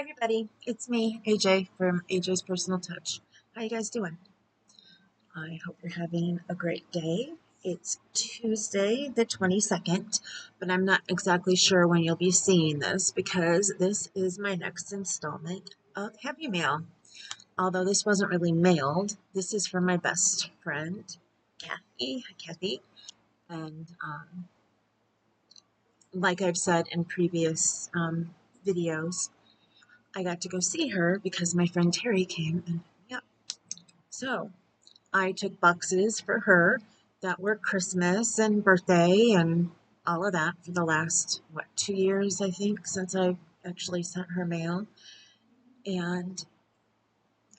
Everybody, it's me, AJ from AJ's Personal Touch. How you guys doing? I hope you're having a great day. It's Tuesday the 22nd, but I'm not exactly sure when you'll be seeing this because this is my next installment of HappyMail. Although this wasn't really mailed, this is from my best friend, Kathy. And like I've said in previous videos, I got to go see her because my friend Terry came and picked me up. So I took boxes for her that were Christmas and birthday and all of that for the last, 2 years, I think, since I actually sent her mail. And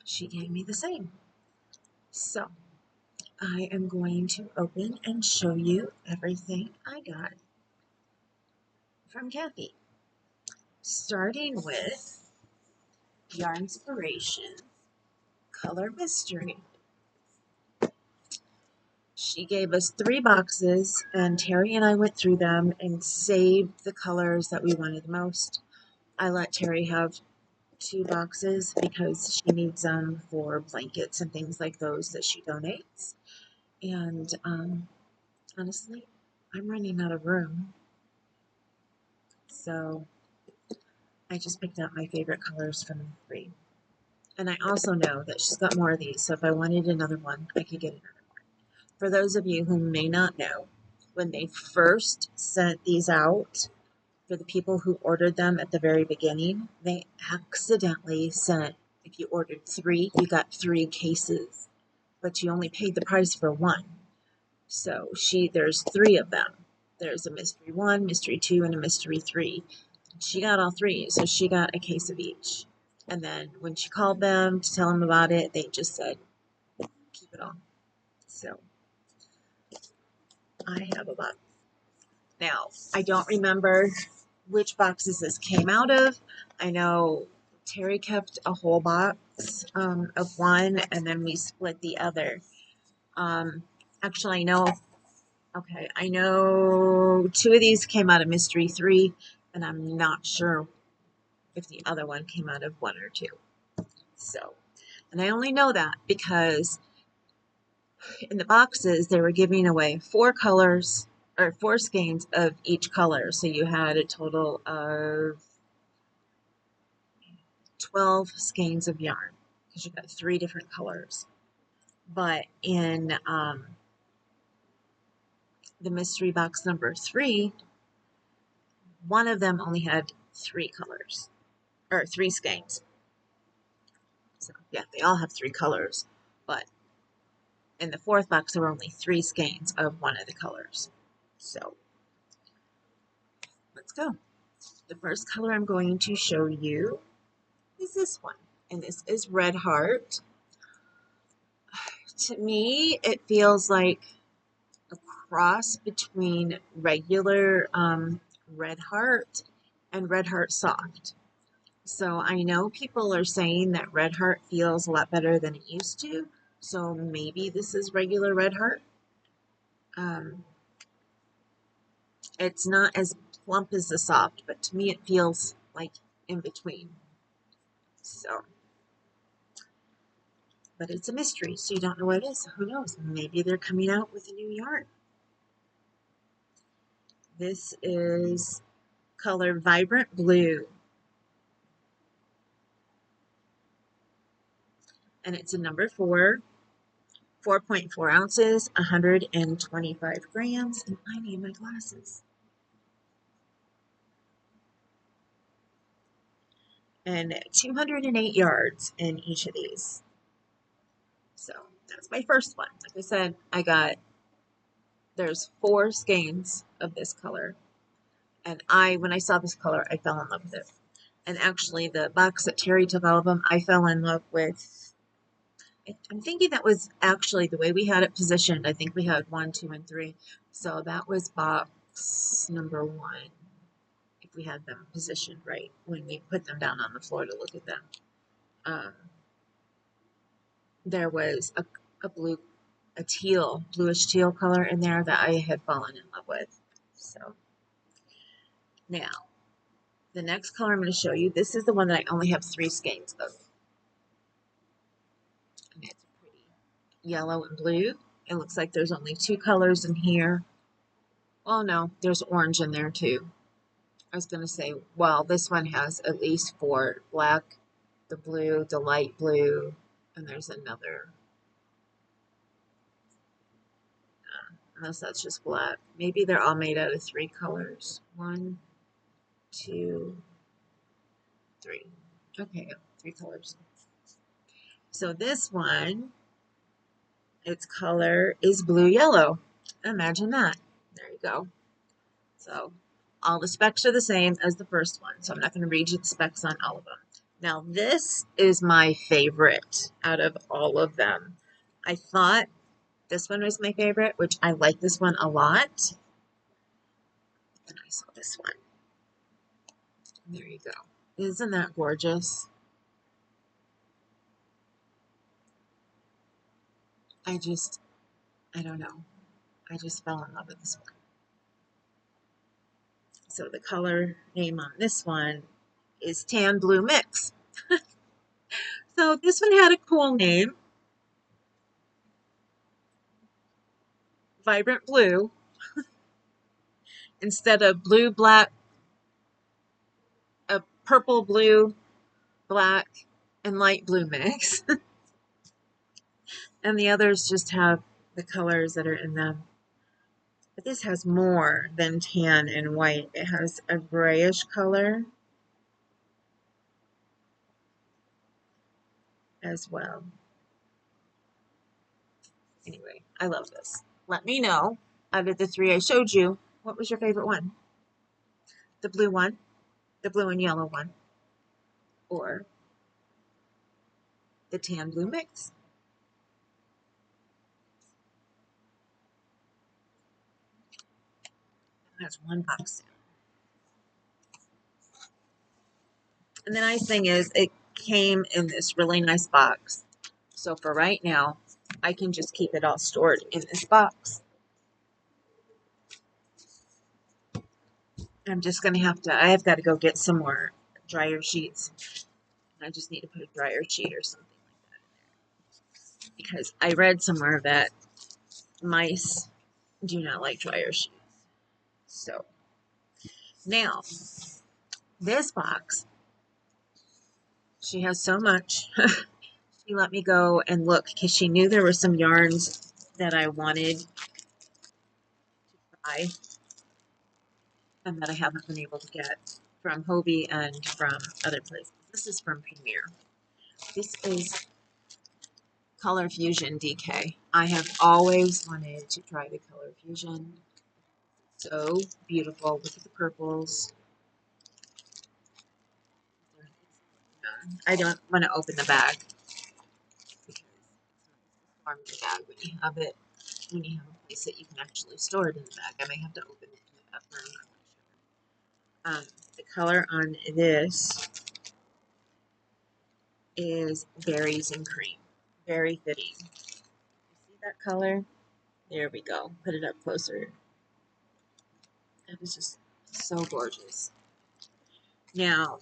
she gave me the same. So I am going to open and show you everything I got from Kathy. Starting with Yarnspiration Color Mystery. She gave us 3 boxes, and Terry and I went through them and saved the colors that we wanted the most. I let Terry have 2 boxes because she needs them for blankets and things like those that she donates. And honestly, I'm running out of room. So I just picked out my favorite colors from the 3. And I also know that she's got more of these, so if I wanted another one, I could get another one. For those of you who may not know, when they first sent these out, for the people who ordered them at the very beginning, they accidentally sent, if you ordered 3, you got 3 cases, but you only paid the price for 1. So there's 3 of them. There's a mystery 1, mystery 2, and a mystery 3. She got all 3, so she got a case of each. And then when she called them to tell them about it, they just said, keep it all. So I have a box. Now, I don't remember which boxes this came out of. I know Terry kept a whole box of one, and then we split the other. Actually, I know 2 of these came out of Mystery 3, and I'm not sure if the other one came out of 1 or 2. So, and I only know that because in the boxes, they were giving away 4 colors, or 4 skeins of each color. So you had a total of 12 skeins of yarn because you got 3 different colors. But in the mystery box number 3, one of them only had 3 colors, or 3 skeins. So yeah, they all have 3 colors, but in the 4th box there were only 3 skeins of one of the colors. So let's go. The first color I'm going to show you is this one, and this is Red Heart. To me, it feels like a cross between regular Red Heart and Red Heart Soft. So I know people are saying that Red Heart feels a lot better than it used to, so maybe this is regular Red Heart. It's not as plump as the Soft, but to me it feels like in between. So, but it's a mystery, so you don't know what it is. Who knows? Maybe they're coming out with a new yarn. This is color Vibrant Blue. And it's a number 4, 4.4 ounces, 125 grams, and I need my glasses. And 208 yards in each of these. So that's my first one. Like I said, there's 4 skeins of this color. And when I saw this color, I fell in love with it. And actually, the box that Terry took all of them, I fell in love with. I'm thinking that was actually the way we had it positioned. I think we had 1, 2, and 3. So that was box number 1. If we had them positioned right when we put them down on the floor to look at them. There was a bluish teal color in there that I had fallen in love with. So now The next color I'm going to show you, this is the one that I only have 3 skeins of. And it's pretty yellow and blue. It looks like there's only 2 colors in here. Oh no, there's orange in there too. I was going to say, well, this one has at least 4. Black, the blue, the light blue, and there's another. Unless that's just black. Maybe they're all made out of 3 colors. 1, 2, 3. Okay, 3 colors. So this one, its color is blue yellow. Imagine that. There you go. So all the specs are the same as the first one, so I'm not going to read you the specs on all of them. Now this is my favorite out of all of them. I thought this one was my favorite, which I like this one a lot. And I saw this one. There you go. Isn't that gorgeous? I don't know. I just fell in love with this one. So the color name on this one is Tan Blue Mix. So this one had a cool name. Vibrant Blue. Instead of blue, black, a purple, blue, black, and light blue mix. And the others just have the colors that are in them. But this has more than tan and white. It has a grayish color as well. Anyway, I love this. Let me know, out of the 3 I showed you, what was your favorite one? The blue one, the blue and yellow one, or the tan blue mix? That's one box. And the nice thing is it came in this really nice box. So for right now, I can just keep it all stored in this box. I'm just going to I have got to go get some more dryer sheets. I just need to put a dryer sheet or something like that in there. Because I read somewhere that mice do not like dryer sheets. So now, this box, she has so much. She let me go and look because she knew there were some yarns that I wanted to buy and that I haven't been able to get from Hobie and from other places. This is from Premier. This is Color Fusion DK. I have always wanted to try the Color Fusion. So beautiful. Look at the purples. I don't want to open the bag because it's not the bag when you have it. When you have a place that you can actually store it in the bag, I may have to open it in the bathroom. The color on this is berries and cream. Very fitting. See that color? There we go. Put it up closer. It was just so gorgeous. Now,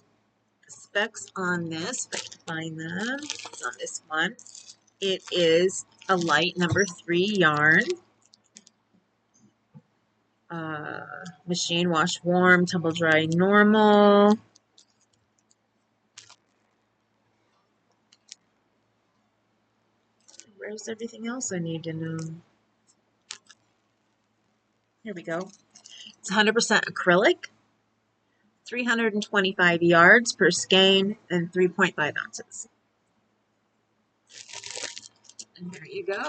specs on this, if I can find them, it's on this one. It is a light number 3 yarn. Machine wash warm, tumble dry normal. Where's everything else I need to know? Here we go. It's 100% acrylic, 325 yards per skein, and 3.5 ounces. And there you go.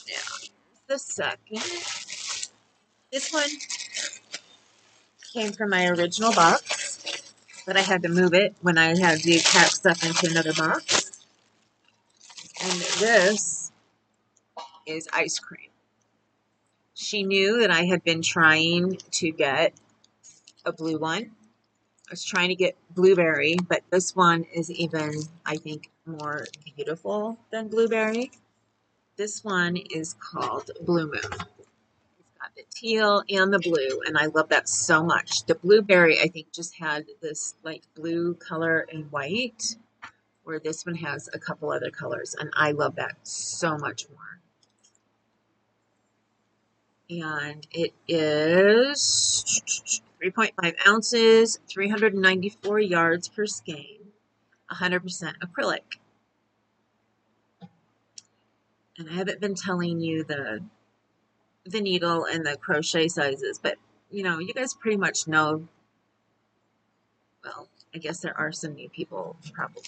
Now, the second. This one came from my original box, but I had to move it when I had to pack stuff into another box. And this is ice cream. She knew that I had been trying to get a blue one. I was trying to get blueberry, but this one is even, I think, more beautiful than blueberry. This one is called Blue Moon. It's got the teal and the blue, and I love that so much. The blueberry, I think, just had this like blue color and white, where this one has a couple other colors, and I love that so much more. And it is 3.5 ounces, 394 yards per skein, 100% acrylic. And I haven't been telling you the needle and the crochet sizes, but you know, you guys pretty much know. Well, I guess there are some new people probably.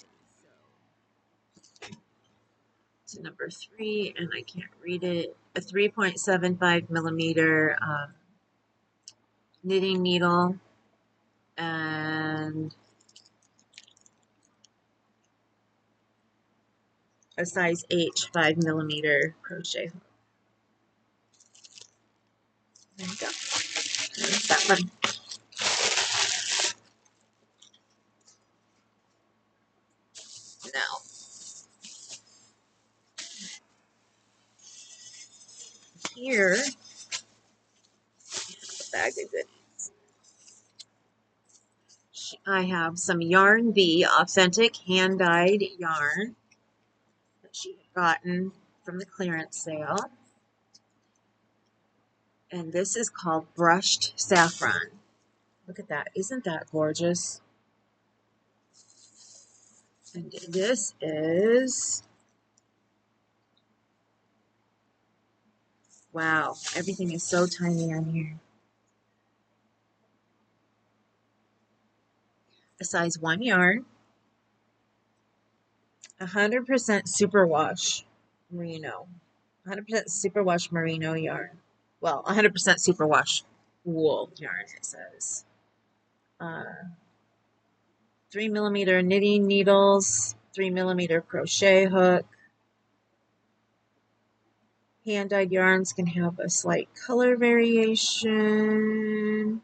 So number 3, and I can't read it. A 3.75 millimeter knitting needle and a size H 5 millimeter crochet hook. There you go. There's that one. Now, here, the bag of goodies. I have some Yarn V authentic hand-dyed yarn that she had gotten from the clearance sale. And this is called Brushed Saffron. Look at that. Isn't that gorgeous? And this is, wow, everything is so tiny on here. A size 1 yarn, 100% superwash merino, 100% superwash merino yarn. Well, 100% superwash wool yarn, it says. 3 millimeter knitting needles, 3 millimeter crochet hook. Hand-dyed yarns can have a slight color variation.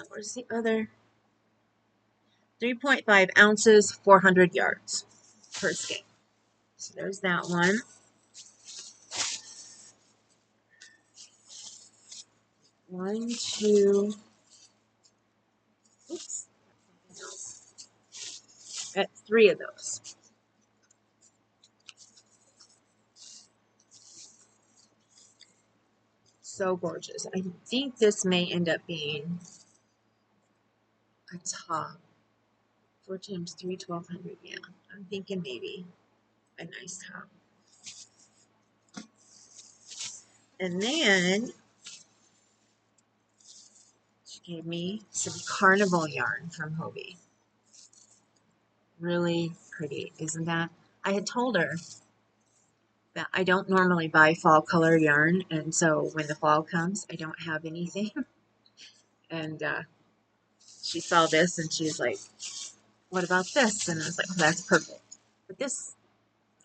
Where's the other? 3.5 ounces, 400 yards per skein. So there's that one. One, two, oops, got 3 of those. So gorgeous. I think this may end up being a top. 4 times 3, 1,200. Yeah, I'm thinking maybe a nice top. And then she gave me some carnival yarn from Hobie. Really pretty, isn't that? I had told her that I don't normally buy fall color yarn, and so when the fall comes, I don't have anything. And she saw this and she's like, what about this? And I was like, oh, that's perfect. But this,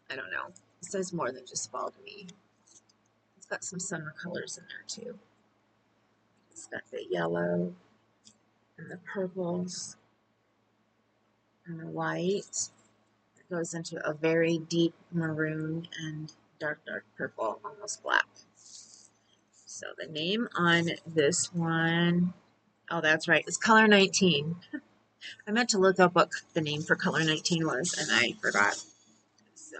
I don't know. It says more than just fall to me. It's got some summer colors in there too. It's got the yellow and the purples and the white. It goes into a very deep maroon and dark purple, almost black. So the name on this one, oh, that's right, it's color 19. I meant to look up what the name for color 19 was, and I forgot. So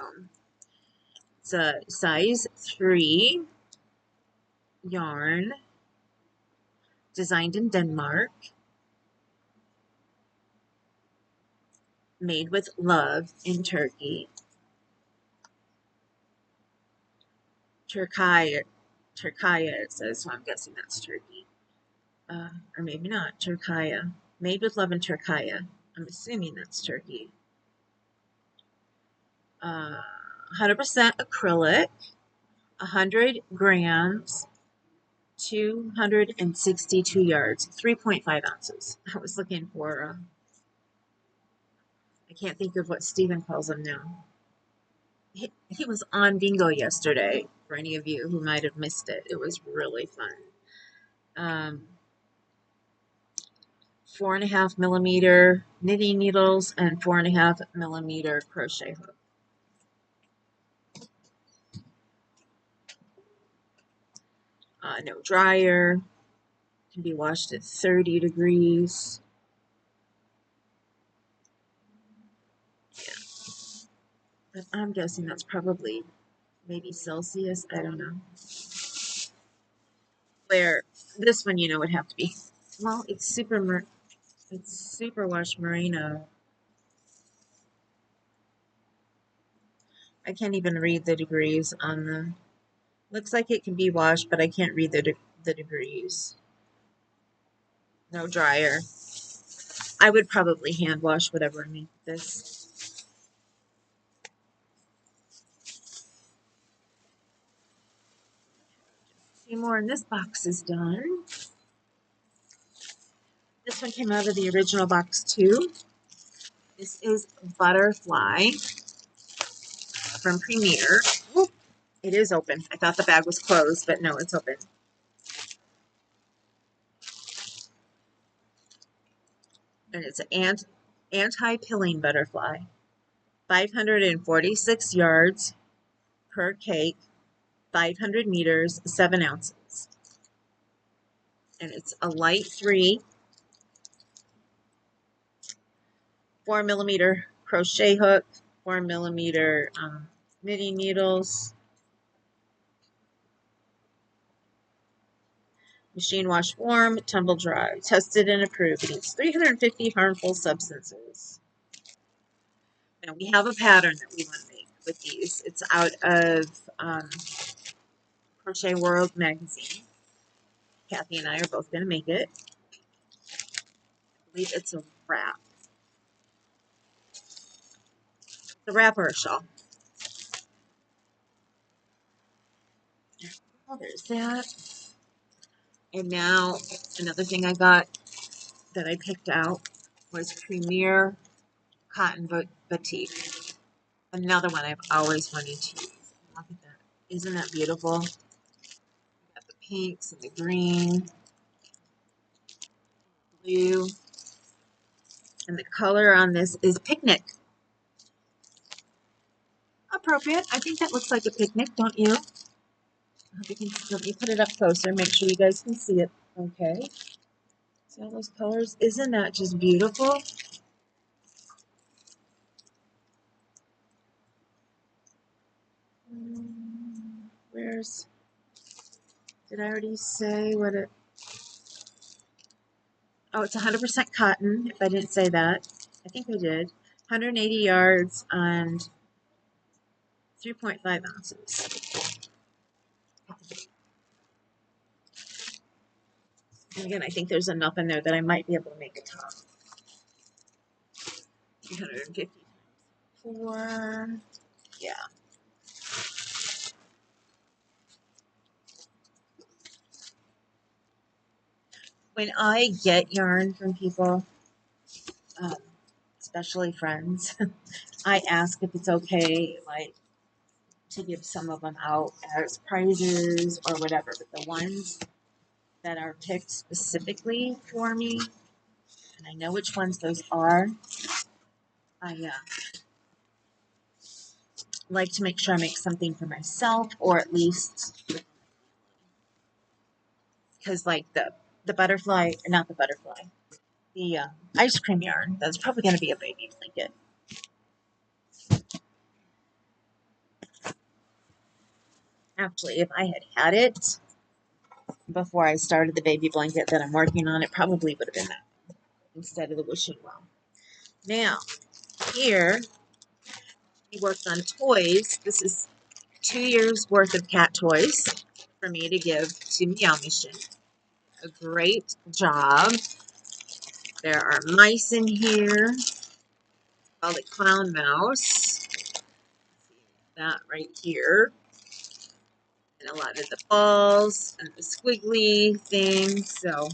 it's a size 3 yarn, designed in Denmark, made with love in Turkey. Turkaya, it says, so I'm guessing that's Turkey. Or maybe not, Turkaya. Made with love in Turkaya. I'm assuming that's Turkey. 100% acrylic, 100 grams, 262 yards, 3.5 ounces. I was looking for, I can't think of what Stephen calls them now. He was on Bingo yesterday, for any of you who might have missed it. It was really fun. 4.5 millimeter knitting needles and 4.5 millimeter crochet hook. No dryer. Can be washed at 30 degrees. Yeah. But I'm guessing that's probably maybe Celsius. I don't know. Where this one, would have to be. Well, it's super wash merino. I can't even read the degrees on the. Looks like it can be washed, but I can't read the degrees. No dryer. I would probably hand wash whatever I make this. Two more, and this box is done. This one came out of the original box too. This is Butterfly from Premier. Whoop. It is open. I thought the bag was closed, but no, it's open. And it's an anti-pilling butterfly. 546 yards per cake, 500 meters, 7 ounces. And it's a light 3, 4mm crochet hook, 4mm knitting needles, machine wash warm, tumble dry, tested and approved against 350 harmful substances. Now we have a pattern that we want to make with these. It's out of Crochet World magazine. Kathy and I are both going to make it. I believe it's a wrap. The wrap or a shawl. Oh, there's that. And now another thing I got that I picked out was Premier Cotton Batik. Another one I've always wanted to use. Look at that. Isn't that beautiful? Got the pinks and the green, blue, and the color on this is picnic. Appropriate. I think that looks like a picnic, don't you? Let me put it up closer, make sure you guys can see it. Okay. See all those colors? Isn't that just beautiful? Did I already say what it, oh, it's 100% cotton, if I didn't say that. I think I did. 180 yards and 3.5 ounces. And again, I think there's enough in there that I might be able to make a top. 354. Yeah. When I get yarn from people, especially friends, I ask if it's okay, like, to give some of them out as prizes or whatever. But the ones that are picked specifically for me, and I know which ones those are, I like to make sure I make something for myself, or at least, because like the butterfly, not the butterfly, the ice cream yarn, that's probably going to be a baby blanket. Actually, if I had had it before I started the baby blanket that I'm working on, it probably would have been that instead of the wishing well. Now, here, we worked on toys. This is 2 years worth of cat toys for me to give to Meow Mission. A great job. There are mice in here. Called a clown mouse. That right here. And a lot of the balls and the squiggly things. So,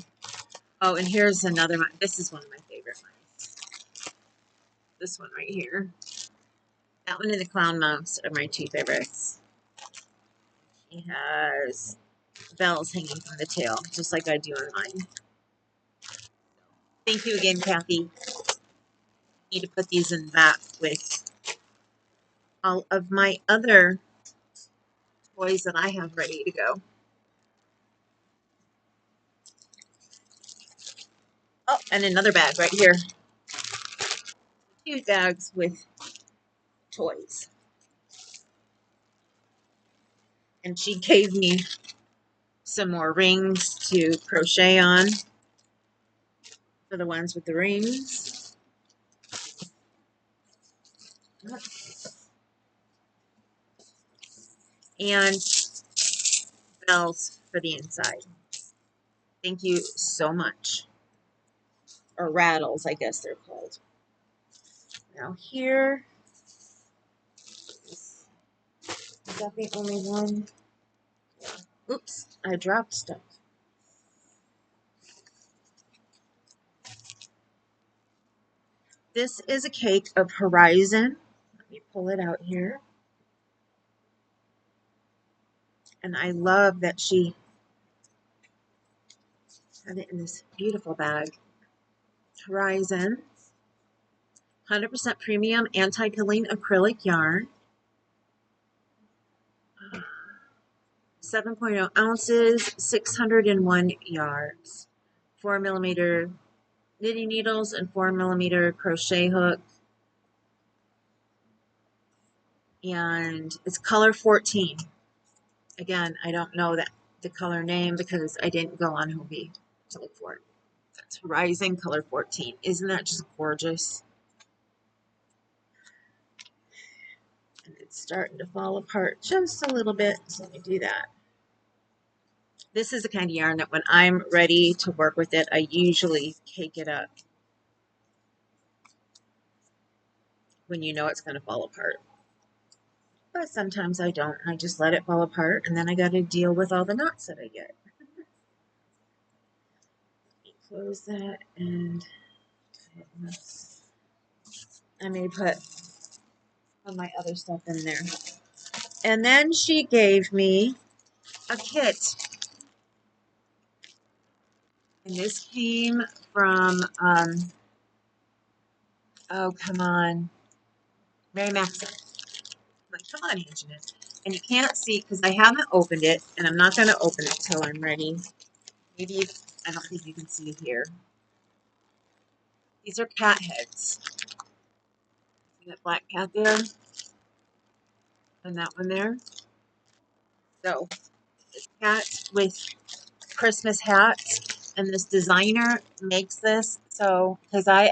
oh, and here's another one. This is one of my favorite mice. This one right here. That one and the clown mouse are my 2 favorites. He has bells hanging from the tail, just like I do on mine. Thank you again, Kathy. I need to put these in the back with all of my other toys that I have ready to go. And another bag right here. 2 bags with toys. And she gave me some more rings to crochet on for the ones with the rings. And bells for the inside. Thank you so much. Or rattles, I guess they're called. Now here, is that the only one? Oops, I dropped stuff. This is a cake of Horizon. Let me pull it out here. And I love that she had it in this beautiful bag. Horizon, 100% premium anti-pilling acrylic yarn. 7.0 ounces, 601 yards. 4mm knitting needles and 4mm crochet hook. And it's color 14. Again, I don't know the color name because I didn't go on Hobie to look for it. That's Horizon color 14. Isn't that just gorgeous? And it's starting to fall apart just a little bit, so let me do that. This is the kind of yarn that when I'm ready to work with it, I usually cake it up when you know it's going to fall apart. But sometimes I don't. I just let it fall apart, and then I got to deal with all the knots that I get. Close that, and I may put all my other stuff in there. And then she gave me a kit. And this came from, oh, come on, Mary Maxim. Like, come on, Anjanette. And you can't see because I haven't opened it, and I'm not going to open it till I'm ready. Maybe you, I don't think you can see here. These are cat heads. See that black cat there? And that one there? So, this cat with Christmas hats, and this designer makes this. So, because I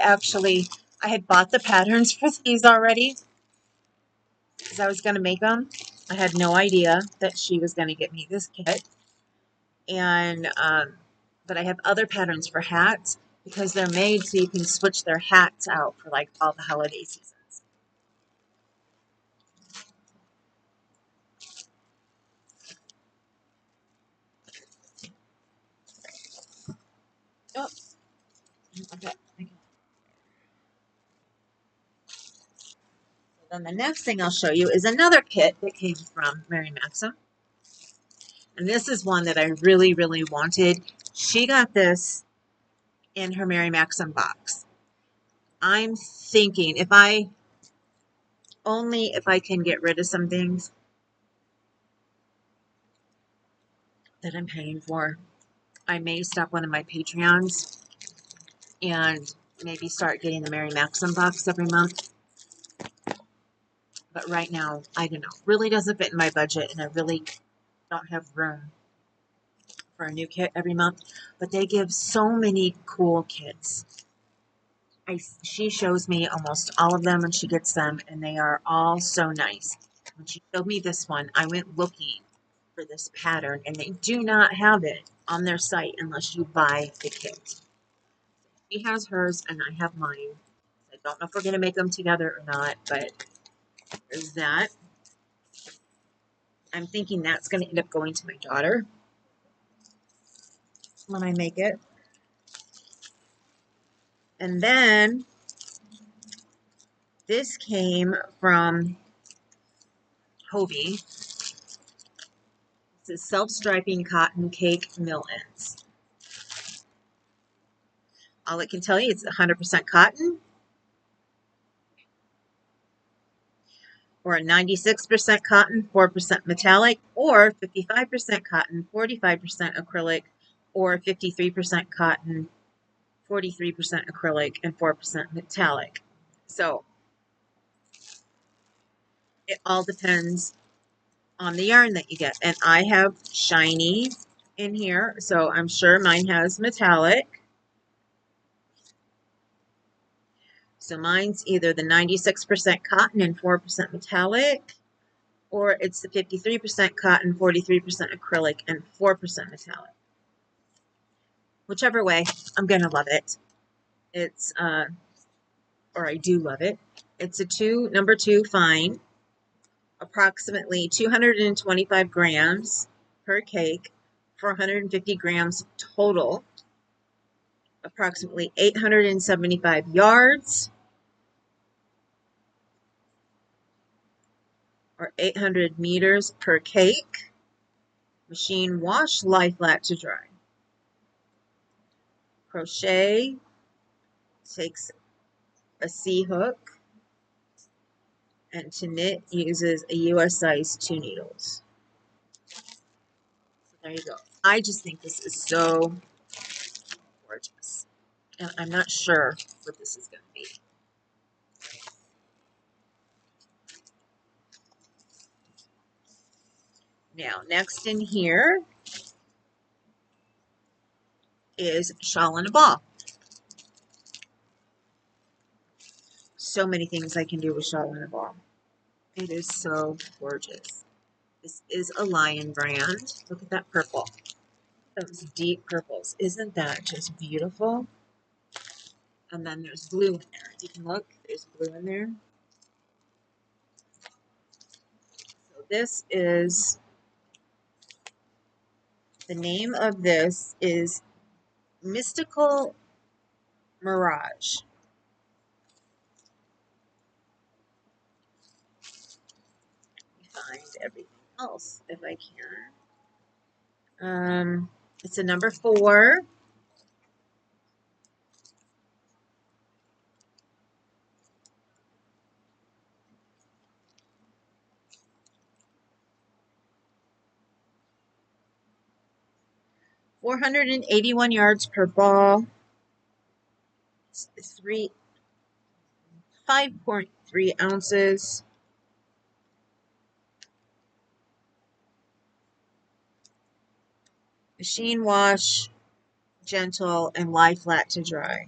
had bought the patterns for these already, because I was going to make them. I had no idea that she was going to get me this kit. And, but I have other patterns for hats because they're made so you can switch their hats out for like all the holiday seasons. Oh, okay. So then the next thing I'll show you is another kit that came from Mary Maxim. And this is one that I really, really wanted. She got this in her Mary Maxim box. I'm thinking if I can get rid of some things that I'm paying for, I may stop one of my Patreons and maybe start getting the Mary Maxim box every month. But right now, I don't know. Really doesn't fit in my budget, and I really don't have room for a new kit every month. But they give so many cool kits. She shows me almost all of them when she gets them, and they are all so nice. When she showed me this one, I went looking for this pattern, and they do not have it on their site unless you buy the kit. She has hers, and I have mine. I don't know if we're going to make them together or not, but there's that. I'm thinking that's going to end up going to my daughter when I make it. And then this came from Hobie. This is self-striping cotton cake mill-ends. All I can tell you is 100% cotton, or 96% cotton, 4% metallic, or 55% cotton, 45% acrylic, or 53% cotton, 43% acrylic, and 4% metallic. So it all depends on the yarn that you get. And I have shiny in here, so I'm sure mine has metallic. So mine's either the 96% cotton and 4% metallic, or it's the 53% cotton, 43% acrylic, and 4% metallic. Whichever way, I'm going to love it. It's, or I do love it. It's a number 2 fine, approximately 225 grams per cake, 450 grams total, approximately 875 yards, or 800 meters per cake. Machine wash, lie flat to dry. Crochet takes a C hook, and to knit uses a US size 2 needles. So there you go. I just think this is so gorgeous. And I'm not sure what this is going to be. Now, next in here is Shawl in a Ball. So many things I can do with Shawl in a Ball. It is so gorgeous. This is a Lion brand. Look at that purple. Those deep purples. Isn't that just beautiful? And then there's blue in there. You can look, there's blue in there. So this is, the name of this is Mystical Mirage. Let me find everything else if I can. It's a number 4. $481 yards per ball. 5.3 ounces. Machine wash, gentle, and lie flat to dry.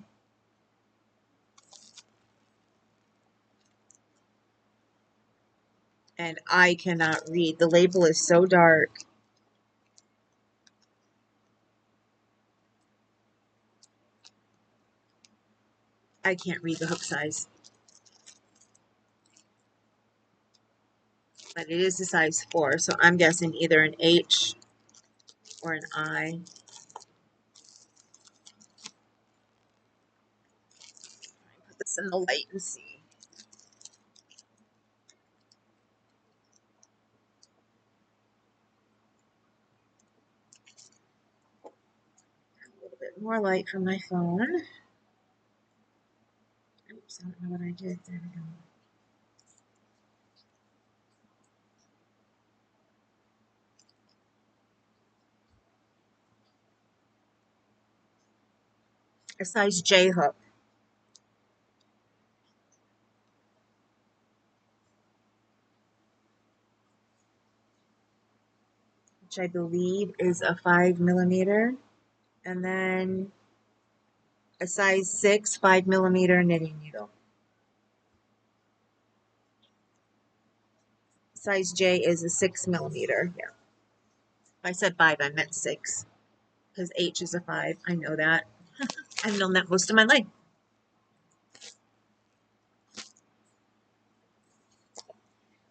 And I cannot read. The label is so dark. I can't read the hook size. But it is a size 4, so I'm guessing either an H or an I. Put this in the light and see. A little bit more light from my phone. Oops, I don't know what I did. There we go. A size J hook. Which I believe is a 5mm. And then a size 6 5mm knitting needle. Size J is a 6mm. Yeah. If I said 5, I meant 6. Because H is a 5. I know that. I've known that most of my life.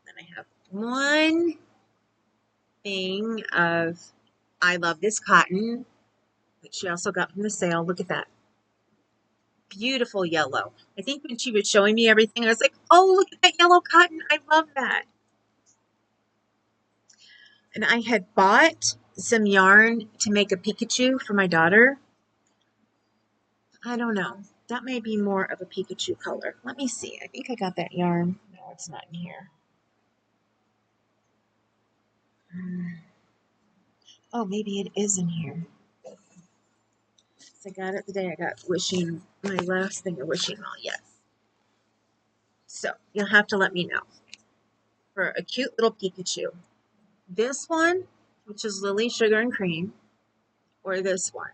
Then I have one thing of, I love this cotton, which she also got from the sale. Look at that. Beautiful yellow. I think when she was showing me everything, I was like, oh, look at that yellow cotton. I love that. And I had bought some yarn to make a Pikachu for my daughter. I don't know. That may be more of a Pikachu color. Let me see. I think I got that yarn. No, it's not in here. Oh, maybe it is in here. I got it the day I got my last thing of wishing well, yes. So you'll have to let me know for a cute little Pikachu. This one, which is Lily Sugar and Cream, or this one.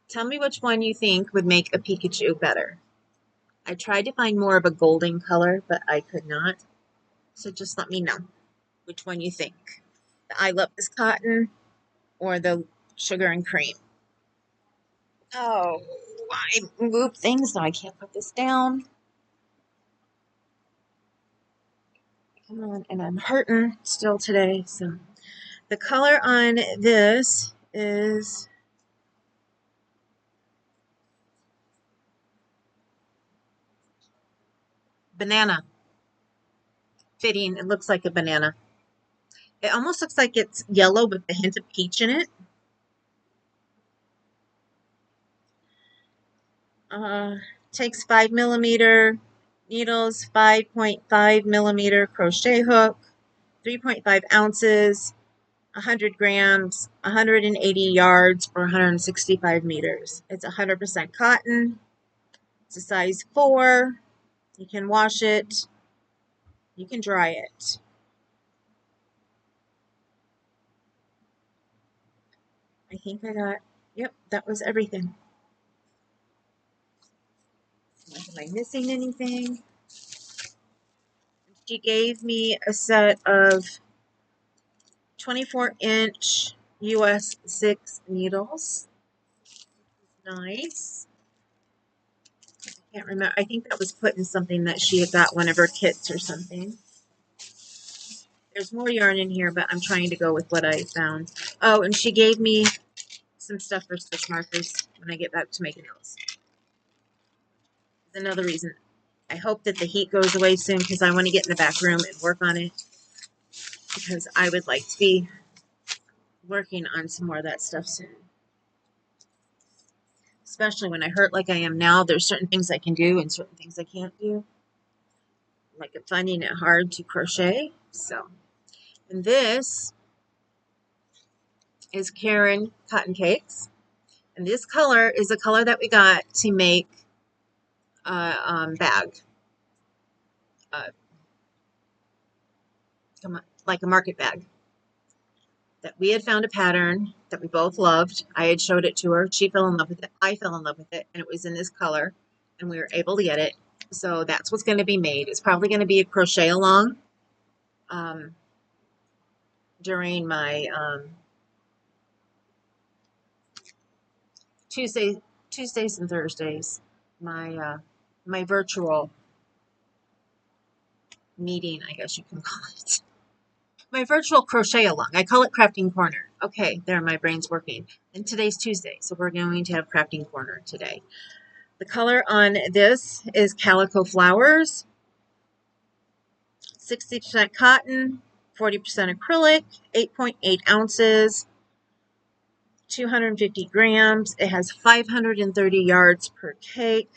Tell me which one you think would make a Pikachu better. I tried to find more of a golden color, but I could not. So just let me know which one you think. The I Love This Cotton or the Sugar and Cream. Oh, I moved things, so I can't put this down. Come on, and I'm hurting still today. So the color on this is banana. Fitting, it looks like a banana. It almost looks like it's yellow with a hint of peach in it. Takes 5mm needles, 5.5mm crochet hook, 3.5 ounces, 100 grams, 180 yards, or 165 meters. It's 100% cotton. It's a size 4. You can wash it. You can dry it. I think I got, yep, that was everything. Am I missing anything? She gave me a set of 24-inch US 6 needles. Nice. I can't remember. I think that was put in something that she had got one of her kits or something. There's more yarn in here, but I'm trying to go with what I found. Oh, and she gave me some stuff for stitch markers when I get back to making those. That's another reason. I hope that the heat goes away soon because I want to get in the back room and work on it. Because I would like to be working on some more of that stuff soon. Especially when I hurt like I am now, there's certain things I can do and certain things I can't do. Like I'm finding it hard to crochet. So, and this is Karen Cotton Cakes. And this color is a color that we got to make a bag. Come on, like a market bag. That we had found a pattern that we both loved. I had showed it to her. She fell in love with it. I fell in love with it. And it was in this color. And we were able to get it. So that's what's going to be made. It's probably going to be a crochet along during my Tuesdays and Thursdays. My virtual meeting, I guess you can call it. My virtual crochet along. I call it Crafting Corner. Okay, there, my brain's working. And today's Tuesday, so we're going to have Crafting Corner today. The color on this is Calico Flowers. 60% cotton, 40% acrylic, 8.8 ounces, 250 grams. It has 530 yards per cake.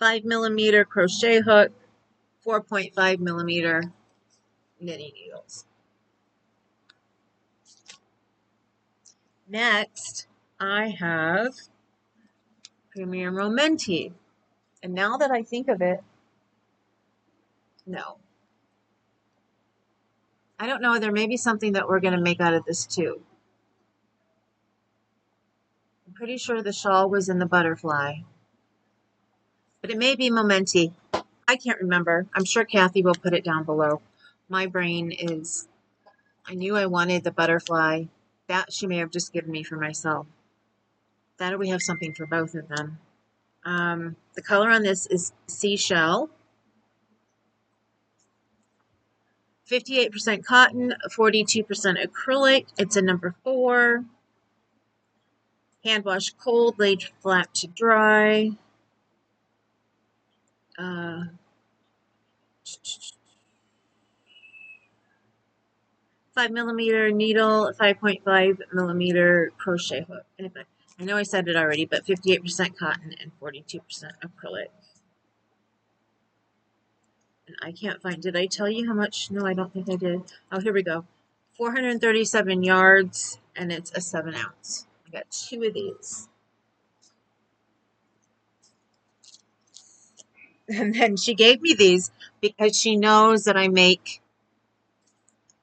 5mm crochet hook, 4.5mm knitting needles. Next, I have Premier Momenti. And now that I think of it, no. I don't know, there may be something that we're going to make out of this too. I'm pretty sure the shawl was in the butterfly. But it may be Momenti. I can't remember. I'm sure Kathy will put it down below. My brain is, I knew I wanted the butterfly. That she may have just given me for myself. That or we have something for both of them. The color on this is Seashell. 58% cotton, 42% acrylic. It's a number 4. Hand wash cold, laid flat to dry. 5mm needle, 5.5mm crochet hook. And I know I said it already, but 58% cotton and 42% acrylic. And I can't find, did I tell you how much? No, I don't think I did. Oh, here we go. 437 yards, and it's a 7 ounce. I got 2 of these. And then she gave me these because she knows that I make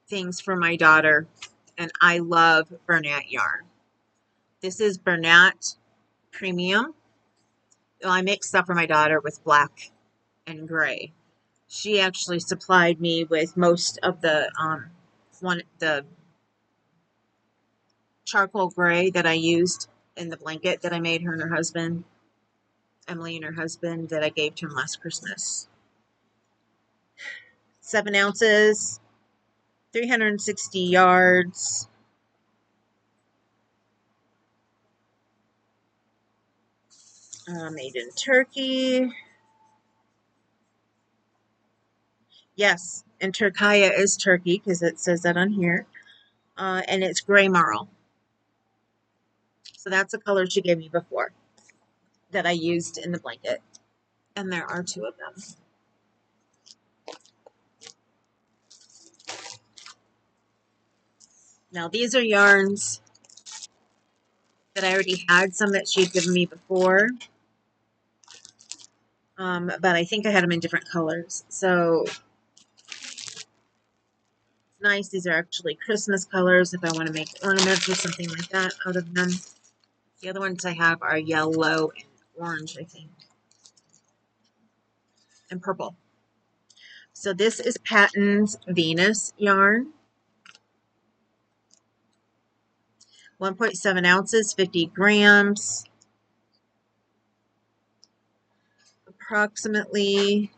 things for my daughter, and I love Bernat yarn. This is Bernat Premium. Well, I make stuff for my daughter with black and gray. She actually supplied me with most of the the charcoal gray that I used in the blanket that I made her and her husband, Emily and her husband, that I gave to him last Christmas. 7 ounces, 360 yards. Made in Turkey. Yes, and Turkaya is Turkey because it says that on here. And it's gray marl. So that's the color she gave me before that I used in the blanket. And there are 2 of them. Now these are yarns that I already had, some that she'd given me before. But I think I had them in different colors. So nice. These are actually Christmas colors if I want to make ornaments or something like that out of them. The other ones I have are yellow and orange, I think. And purple. So this is Patton's Venus yarn. 1.7 ounces, 50 grams. Approximately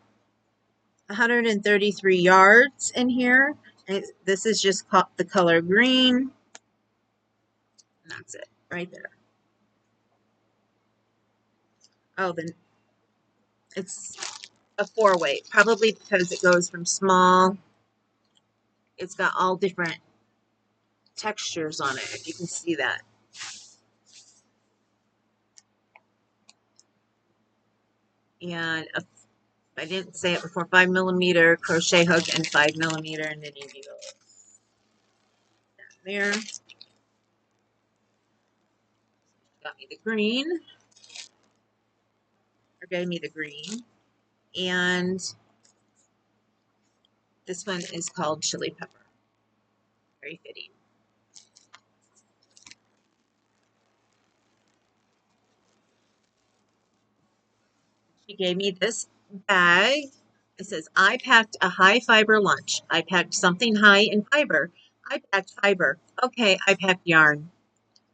133 yards in here. And this is just the color green. And that's it, right there. Oh, then it's a 4-weight, probably because it goes from small. It's got all different textures on it, if you can see that. And I didn't say it before, 5mm crochet hook and 5mm knitting needle. There. Got me the green. Or gave me the green. And this one is called Chili Pepper. Very fitting. She gave me this bag. It says, I packed a high fiber lunch. I packed something high in fiber. I packed fiber. Okay, I packed yarn.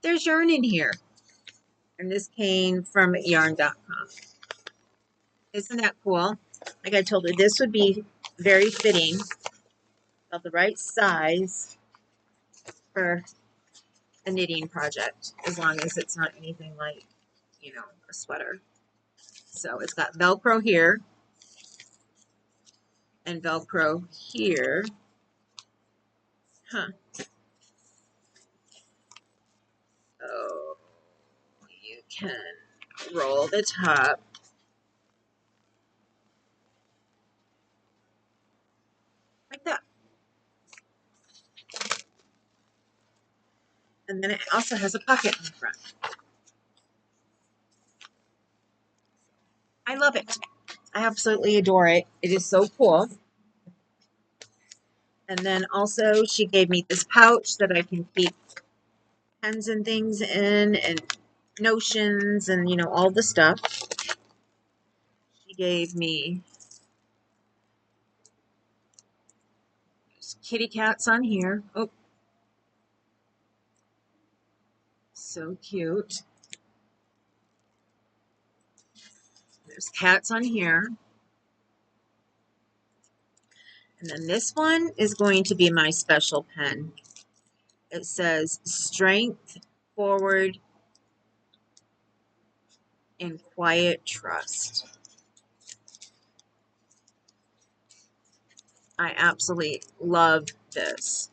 There's yarn in here. And this came from yarn.com. Isn't that cool? Like I told her, this would be very fitting, of the right size for a knitting project, as long as it's not anything like, you know, a sweater. So it's got Velcro here and Velcro here. Huh. So you can roll the top. Like that. And then it also has a pocket in the front. I love it. I absolutely adore it. It is so cool. And then also she gave me this pouch that I can keep pens and things in, and notions, and you know, all the stuff. She gave me kitty cats on here. Oh, so cute. There's cats on here. And then this one is going to be my special pen. It says strength, forward, and quiet trust. I absolutely love this.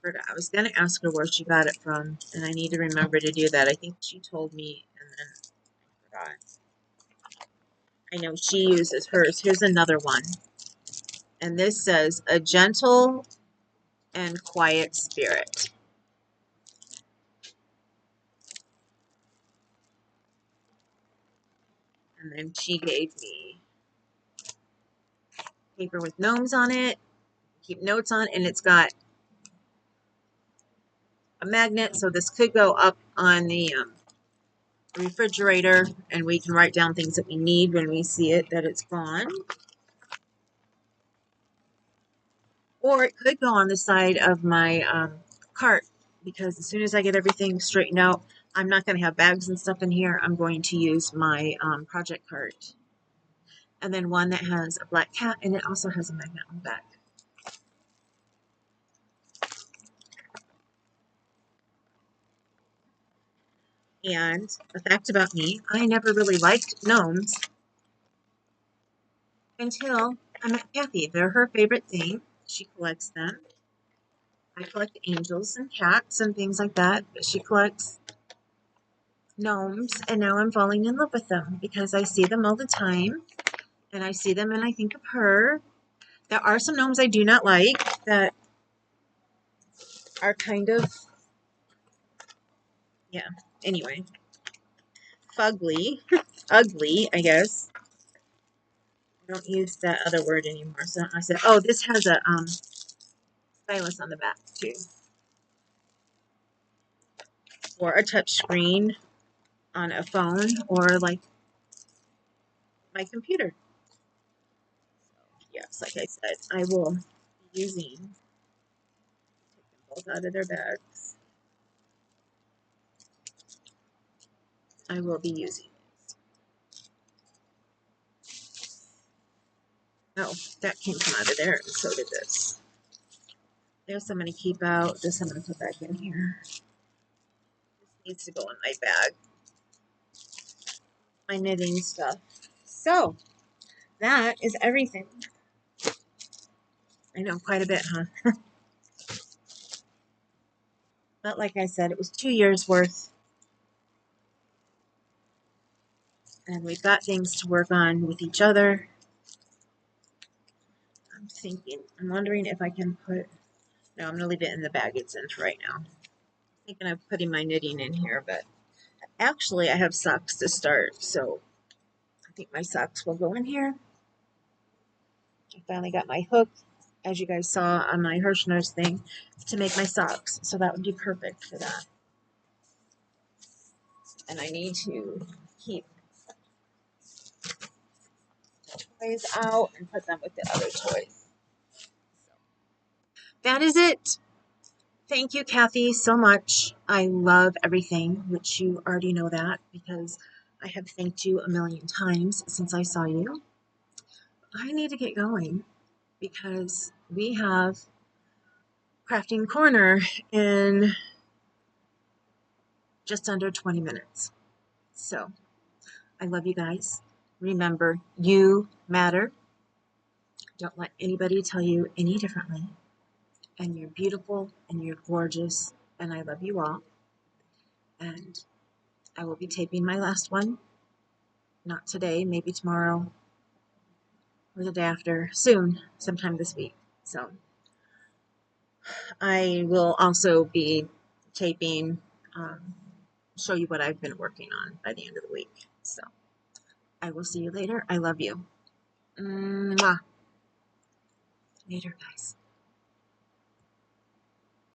I was going to ask her where she got it from, and I need to remember to do that. I think she told me, and then I forgot. I know she uses hers. Here's another one. And this says, a gentle and quiet spirit. And then she gave me paper with gnomes on it, keep notes on, and it's got a magnet, so this could go up on the refrigerator, and we can write down things that we need when we see it that it's gone. Or it could go on the side of my cart, because as soon as I get everything straightened out, I'm not going to have bags and stuff in here. I'm going to use my project cart. And then one that has a black cat, and it also has a magnet on the back. And a fact about me, I never really liked gnomes until I met Kathy. They're her favorite thing. She collects them. I collect angels and cats and things like that, but she collects gnomes, and now I'm falling in love with them because I see them all the time, and I see them and I think of her. There are some gnomes I do not like that are kind of, yeah, anyway, fugly, ugly, I guess. I don't use that other word anymore. So I said, oh, this has a stylus on the back too, or a touch screen on a phone, or like my computer. Yes, like I said, I will be using, take them both out of their bags. I will be using this. Oh, that came from out of there, and so did this. There's some I'm going to keep out. This I'm going to put back in here. This needs to go in my bag. My knitting stuff. So, that is everything. I know, quite a bit, huh? But like I said, it was 2 years worth. And we've got things to work on with each other. I'm wondering if I can put, no, I'm going to leave it in the bag it's in for right now. I'm thinking of putting my knitting in here, but actually I have socks to start, so I think my socks will go in here. I finally got my hook, as you guys saw on my Hirschner's thing, to make my socks, so that would be perfect for that. And I need to keep toys out and put them with the other toys. That is it. Thank you, Kathy, so much. I love everything, which you already know that because I have thanked you a million times since I saw you. I need to get going because we have Crafting Corner in just under 20 minutes. So I love you guys. Remember, you matter. Don't let anybody tell you any differently. And you're beautiful and you're gorgeous. And I love you all. And I will be taping my last one. Not today, maybe tomorrow or the day after. Soon, sometime this week. So I will also be taping, show you what I've been working on by the end of the week. So I will see you later. I love you. Mwah. Later, guys.